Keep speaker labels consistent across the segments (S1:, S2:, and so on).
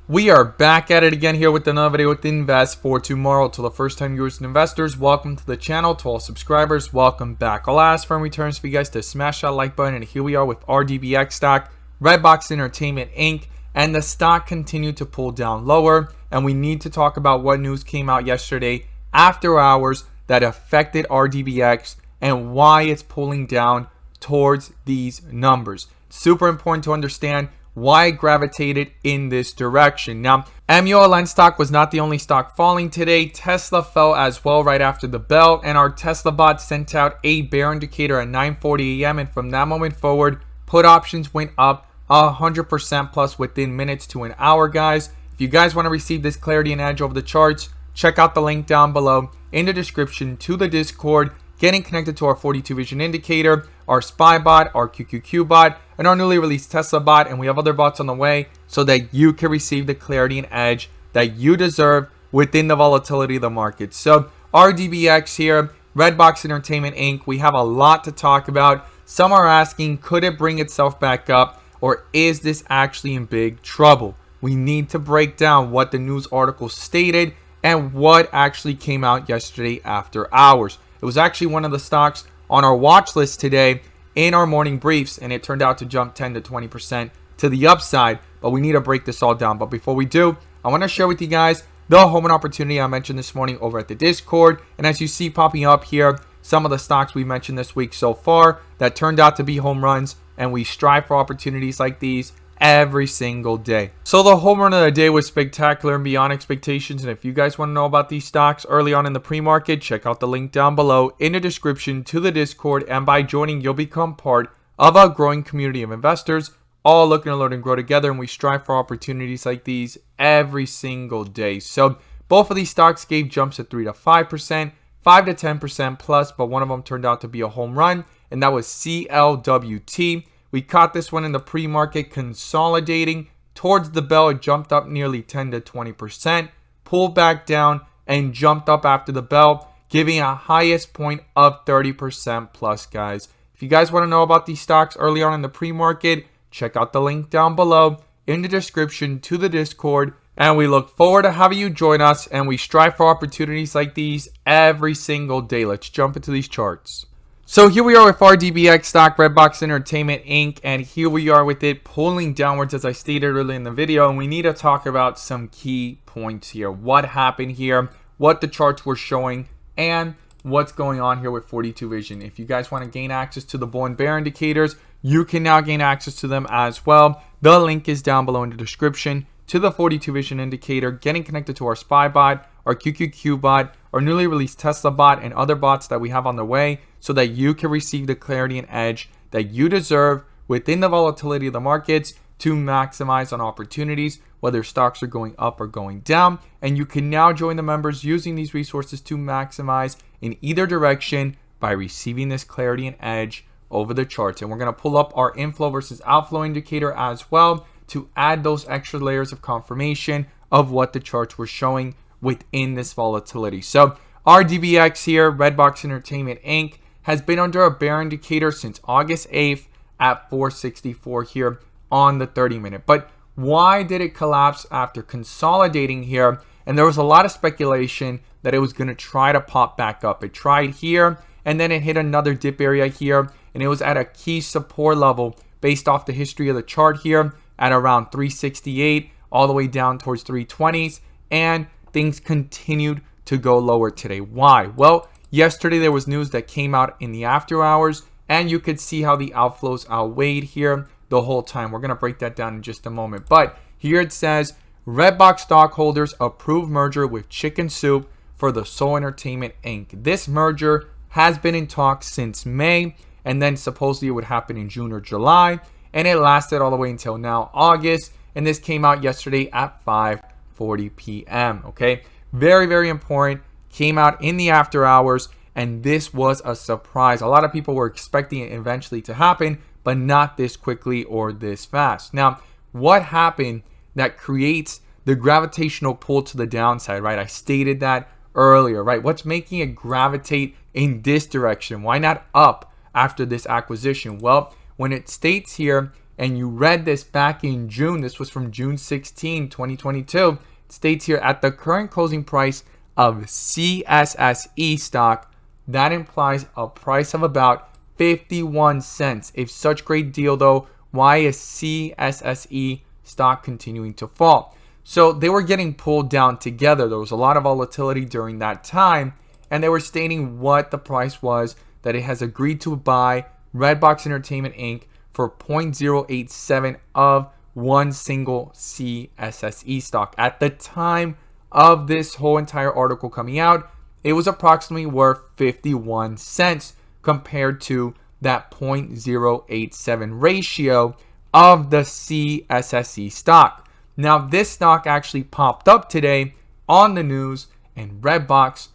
S1: We are back at it again here with another video with Invest for Tomorrow. To the first time viewers and investors, welcome to the channel. To all subscribers, welcome back. I'll ask for returns for you guys to smash that like button. And here we are with Rdbx stock, Redbox Entertainment Inc. And the stock continued to pull down lower. And we need to talk about what news came out yesterday after hours that affected Rdbx and why it's pulling down towards these numbers. Super important to understand why it gravitated in this direction. Now, MULN stock was not the only stock falling today. Tesla fell as well right after the bell, and our Tesla bot sent out a bear indicator at 9:40 a.m. and from that moment forward, put options went up 100% plus within minutes to an hour, guys. If you guys want to receive this clarity and edge over the charts, check out the link down below in the description to the Discord, getting connected to our 42 vision indicator, our spy bot, our QQQ bot, and our newly released Tesla bot, and we have other bots on the way so that you can receive the clarity and edge that you deserve within the volatility of the market. So Rdbx here, Redbox Entertainment Inc. We have a lot to talk about. Some are asking, could it bring itself back up, or is this actually in big trouble? We need to break down what the news article stated and what actually came out yesterday after hours. It was actually one of the stocks on our watch list today in our morning briefs, and it turned out to jump 10 to 20% to the upside, but we need to break this all down. But before we do, I want to share with you guys the home run opportunity I mentioned this morning over at the Discord. And as you see popping up here, some of the stocks we mentioned this week so far that turned out to be home runs, and we strive for opportunities like these every single day. So the home run of the day was spectacular and beyond expectations. And if you guys want to know about these stocks early on in the pre-market, check out the link down below in the description to the Discord. And by joining, you'll become part of a growing community of investors, all looking to learn and grow together. And we strive for opportunities like these every single day. So both of these stocks gave jumps at 3 to 5%, 5 to 10% plus, but one of them turned out to be a home run, and that was CLWT. We caught this one in the pre-market consolidating towards the bell. It jumped up nearly 10 to 20%, pulled back down, and jumped up after the bell, giving a highest point of 30% plus, guys. If you guys want to know about these stocks early on in the pre-market, check out the link down below in the description to the Discord. And we look forward to having you join us, and we strive for opportunities like these every single day. Let's jump into these charts. So here we are with Rdbx stock, Redbox Entertainment Inc. And here we are with it pulling downwards as I stated earlier in the video. And we need to talk about some key points here. What happened here, what the charts were showing, and what's going on here with 42 vision. If you guys want to gain access to the bull and bear indicators, you can now gain access to them as well. The link is down below in the description to the 42 vision indicator, getting connected to our spy bot, our QQQ bot, our newly released Tesla bot, and other bots that we have on the way so that you can receive the clarity and edge that you deserve within the volatility of the markets to maximize on opportunities, whether stocks are going up or going down. And you can now join the members using these resources to maximize in either direction by receiving this clarity and edge over the charts. And we're going to pull up our inflow versus outflow indicator as well to add those extra layers of confirmation of what the charts were showing within this volatility. So Rdbx here, Redbox Entertainment Inc. has been under a bear indicator since August 8th at 464 here on the 30-minute. But why did it collapse after consolidating here? And there was a lot of speculation that it was going to try to pop back up. It tried here, and then it hit another dip area here, and it was at a key support level based off the history of the chart here at around 368 all the way down towards 320s, and things continued to go lower today. Why? Well, yesterday there was news that came out in the after hours, and you could see how the outflows outweighed here the whole time. We're going to break that down in just a moment. But here it says, Redbox stockholders approve merger with Chicken Soup for the Soul Entertainment Inc. This merger has been in talks since May, and then supposedly it would happen in June or July, and it lasted all the way until now, August, and this came out yesterday at 5:40 p.m. Okay, very, very important. Came out in the after hours, and this was a surprise. A lot of people were expecting it eventually to happen, but not this quickly or this fast. Now, what happened that creates the gravitational pull to the downside, right? I stated that earlier, right? What's making it gravitate in this direction? Why not up after this acquisition? Well, when it states here and you read this back in June, this was from June 16, 2022, it states here, at the current closing price of CSSE stock, that implies a price of about 51 cents. If such great deal though, why is CSSE stock continuing to fall? So they were getting pulled down together. There was a lot of volatility during that time, and they were stating what the price was that it has agreed to buy Redbox Entertainment Inc. for 0.087 of one single CSSE stock. At the time of this whole entire article coming out, it was approximately worth 51 cents compared to that 0.087 ratio of the CSSE stock. Now, this stock actually popped up today on the news, and Redbox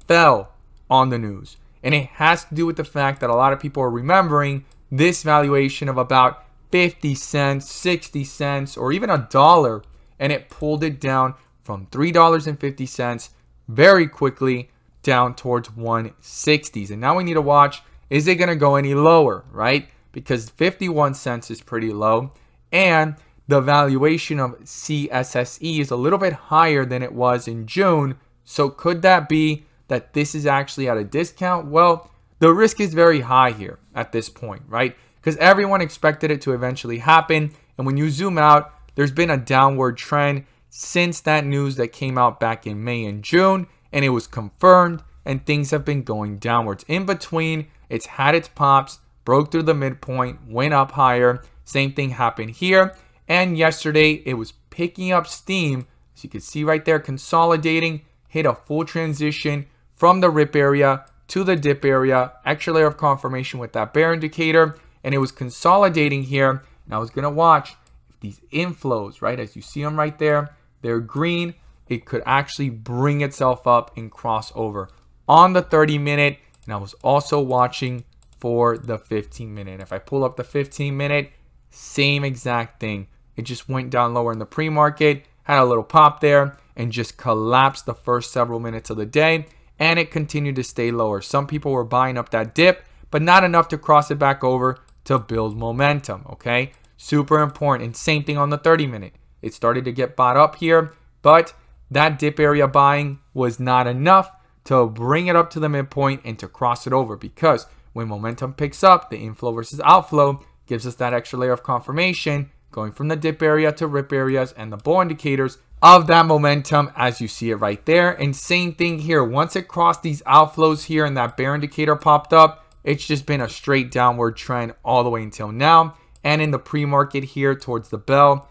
S1: fell on the news. And it has to do with the fact that a lot of people are remembering this valuation of about 50 cents, 60 cents, or even $1, and it pulled it down from $3.50 very quickly down towards 160s. And now we need to watch, is it going to go any lower, right? Because 51 cents is pretty low, and the valuation of CSSE is a little bit higher than it was in June. So could that be that this is actually at a discount? Well, the risk is very high here at this point, right? Because everyone expected it to eventually happen. And when you zoom out, there's been a downward trend since that news that came out back in May and June, and it was confirmed, and things have been going downwards. In between, it's had its pops, broke through the midpoint, went up higher. Same thing happened here. And yesterday, it was picking up steam. As you can see right there, consolidating, hit a full transition from the rip area to the dip area, extra layer of confirmation with that bear indicator, and it was consolidating here. And I was going to watch if these inflows, right, as you see them right there, they're green, it could actually bring itself up and cross over on the 30-minute. And I was also watching for the 15-minute. If I pull up the 15-minute, same exact thing. It just went down lower in the pre-market, had a little pop there, and just collapsed the first several minutes of the day, and it continued to stay lower. Some people were buying up that dip, but not enough to cross it back over to build momentum, okay? Super important. And same thing on the 30-minute. It started to get bought up here, but that dip area buying was not enough to bring it up to the midpoint and to cross it over, because when momentum picks up, the inflow versus outflow gives us that extra layer of confirmation going from the dip area to rip areas and the bull indicators of that momentum, as you see it right there. And same thing here. Once it crossed these outflows here and that bear indicator popped up, it's just been a straight downward trend all the way until now. And in the pre-market here towards the bell,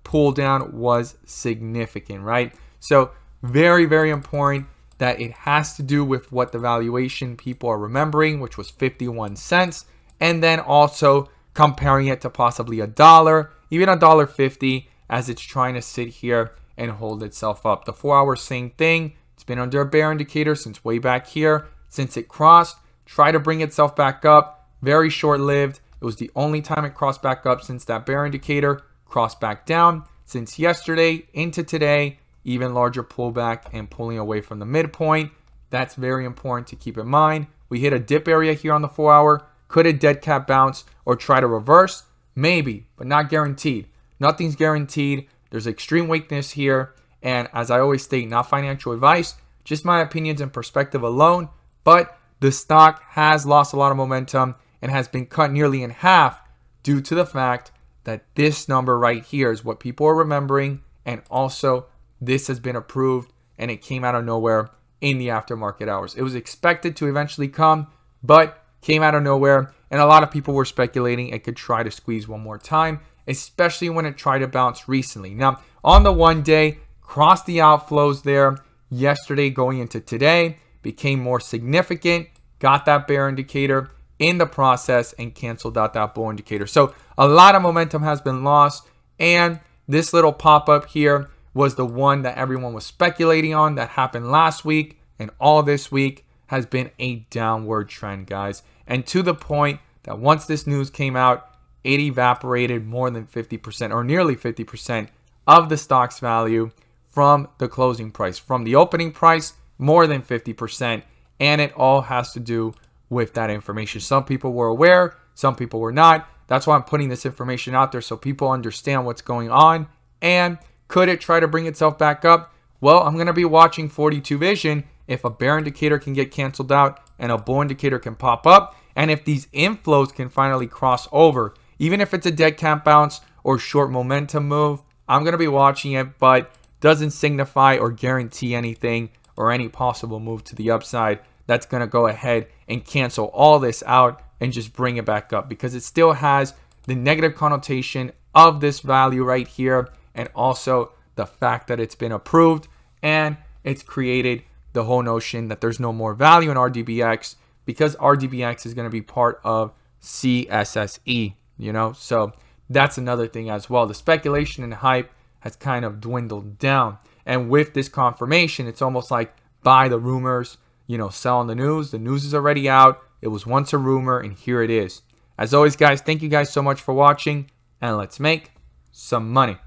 S1: pull down was significant, right? So very, very important that it has to do with what the valuation people are remembering, which was 51 cents. And then also comparing it to possibly $1, even $1.50, as it's trying to sit here and hold itself up. The 4-hour, same thing. It's been under a bear indicator since way back here. Since it crossed, tried to bring itself back up. Very short-lived. It was the only time it crossed back up since that bear indicator crossed back down. Since yesterday into today, even larger pullback and pulling away from the midpoint. That's very important to keep in mind. We hit a dip area here on the 4-hour. Could a dead cat bounce or try to reverse? Maybe, but not guaranteed. Nothing's guaranteed. There's extreme weakness here. And as I always state, not financial advice, just my opinions and perspective alone. But the stock has lost a lot of momentum and has been cut nearly in half due to the fact that this number right here is what people are remembering. And also, this has been approved and it came out of nowhere in the aftermarket hours. It was expected to eventually come, but came out of nowhere, and a lot of people were speculating it could try to squeeze one more time, especially when it tried to bounce recently. Now, on the 1 day, crossed the outflows there yesterday going into today, became more significant, got that bear indicator in the process, and canceled out that bull indicator. So a lot of momentum has been lost, and this little pop-up here was the one that everyone was speculating on that happened last week, and all this week has been a downward trend, guys. And to the point that once this news came out, it evaporated more than 50% or nearly 50% of the stock's value from the closing price. From the opening price, more than 50%. And it all has to do with that information. Some people were aware, some people were not. That's why I'm putting this information out there so people understand what's going on. And could it try to bring itself back up? Well, I'm going to be watching 42 vision if a bear indicator can get canceled out and a bull indicator can pop up. And if these inflows can finally cross over, even if it's a dead cat bounce or short momentum move, I'm going to be watching it, but doesn't signify or guarantee anything or any possible move to the upside that's going to go ahead and cancel all this out and just bring it back up, because it still has the negative connotation of this value right here, and also the fact that it's been approved and it's created the whole notion that there's no more value in RDBX, because RDBX is going to be part of CSSE, so that's another thing as well. The speculation and hype has kind of dwindled down, and with this confirmation, it's almost like buy the rumors, sell on the news. The news is already out. It was once a rumor, and here it is. As always, guys, thank you guys so much for watching, and let's make some money.